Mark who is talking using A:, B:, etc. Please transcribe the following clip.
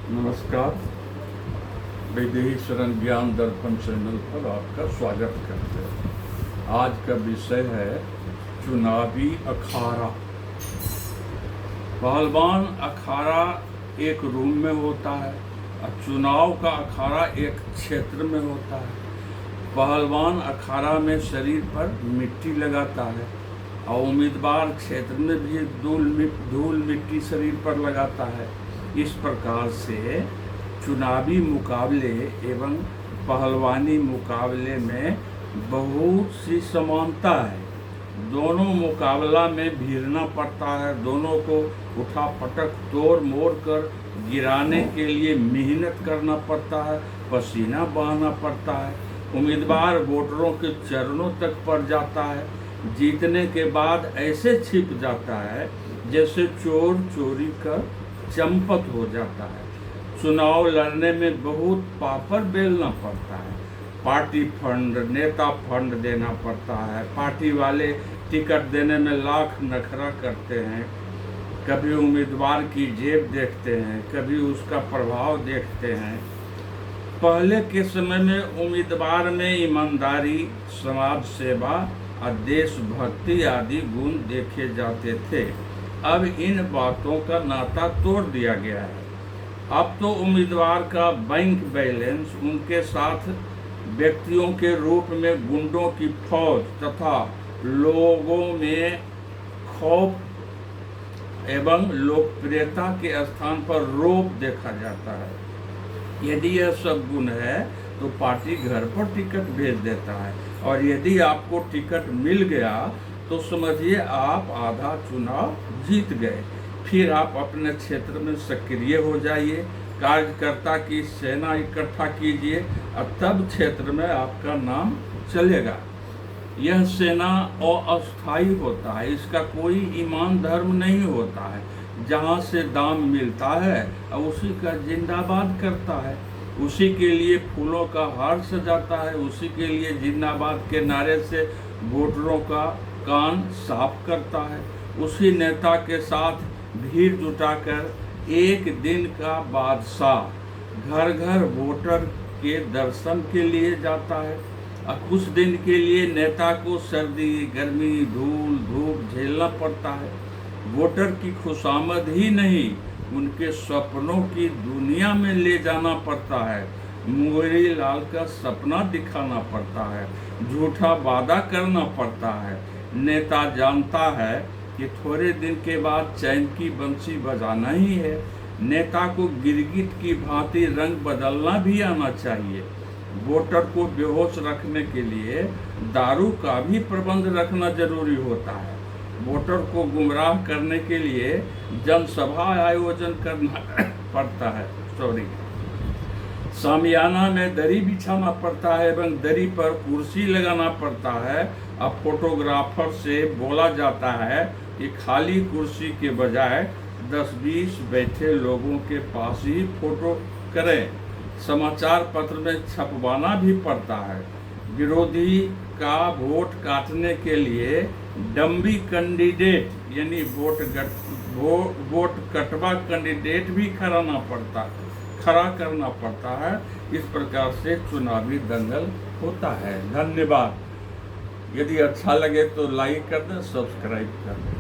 A: नमस्कार। वैदेहीश्वरन ज्ञान दर्पण चैनल पर आपका स्वागत करते हैं। आज का विषय है चुनावी अखाड़ा। पहलवान अखाड़ा एक रूम में होता है और चुनाव का अखाड़ा एक क्षेत्र में होता है। पहलवान अखाड़ा में शरीर पर मिट्टी लगाता है और उम्मीदवार क्षेत्र में भी धूल मिट्टी शरीर पर लगाता है। इस प्रकार से चुनावी मुकाबले एवं पहलवानी मुकाबले में बहुत सी समानता है। दोनों मुकाबला में भिड़ना पड़ता है, दोनों को उठा पटक तोड़ मोड़ कर गिराने के लिए मेहनत करना पड़ता है, पसीना बहाना पड़ता है। उम्मीदवार वोटरों के चरणों तक पड़ जाता है। जीतने के बाद ऐसे छिप जाता है जैसे चोर चोरी कर चंपत हो जाता है। चुनाव लड़ने में बहुत पापड़ बेलना पड़ता है। पार्टी फंड, नेता फंड देना पड़ता है। पार्टी वाले टिकट देने में लाख नखरा करते हैं। कभी उम्मीदवार की जेब देखते हैं, कभी उसका प्रभाव देखते हैं। पहले के समय में उम्मीदवार में ईमानदारी, समाज सेवा और देशभक्ति आदि गुण देखे जाते थे। अब इन बातों का नाता तोड़ दिया गया है। अब तो उम्मीदवार का बैंक बैलेंस उनके साथ व्यक्तियों के रूप में गुंडों की फौज तथा लोगों में खौफ एवं लोकप्रियता के स्थान पर रोब देखा जाता है। यदि यह सब गुण है तो पार्टी घर पर टिकट भेज देता है, और यदि आपको टिकट मिल गया तो समझिए आप आधा चुनाव जीत गए। फिर आप अपने क्षेत्र में सक्रिय हो जाइए, कार्यकर्ता की सेना इकट्ठा कीजिए और तब क्षेत्र में आपका नाम चलेगा। यह सेना अस्थायी होता है, इसका कोई ईमान धर्म नहीं होता है। जहाँ से दाम मिलता है और उसी का जिंदाबाद करता है, उसी के लिए फूलों का हार सजाता है, उसी के लिए जिंदाबाद के नारे से वोटरों का कान साफ करता है। उसी नेता के साथ भीड़ जुटाकर एक दिन का बादशाह घर घर वोटर के दर्शन के लिए जाता है। और कुछ दिन के लिए नेता को सर्दी, गर्मी, धूल, धूप झेलना पड़ता है। वोटर की खुशामद ही नहीं, उनके सपनों की दुनिया में ले जाना पड़ता है। मुंगेरी लाल का सपना दिखाना पड़ता है, झूठा वादा करना पड़ता है। नेता जानता है कि थोड़े दिन के बाद चैन की बंसी बजाना ही है। नेता को गिरगिट की भांति रंग बदलना भी आना चाहिए। वोटर को बेहोश रखने के लिए दारू का भी प्रबंध रखना जरूरी होता है। वोटर को गुमराह करने के लिए जनसभा आयोजन करना पड़ता है। सामियाना में दरी बिछाना पड़ता है एवं दरी पर कुर्सी लगाना पड़ता है। अब फोटोग्राफर से बोला जाता है कि खाली कुर्सी के बजाय 10-20 बैठे लोगों के पास ही फोटो करें। समाचार पत्र में छपवाना भी पड़ता है। विरोधी का वोट काटने के लिए डम्बी कैंडिडेट यानी वोट कटवा कैंडिडेट भी खड़ा करना पड़ता है। इस प्रकार से चुनावी दंगल होता है। धन्यवाद। यदि अच्छा लगे तो लाइक कर दें, सब्सक्राइब कर दें।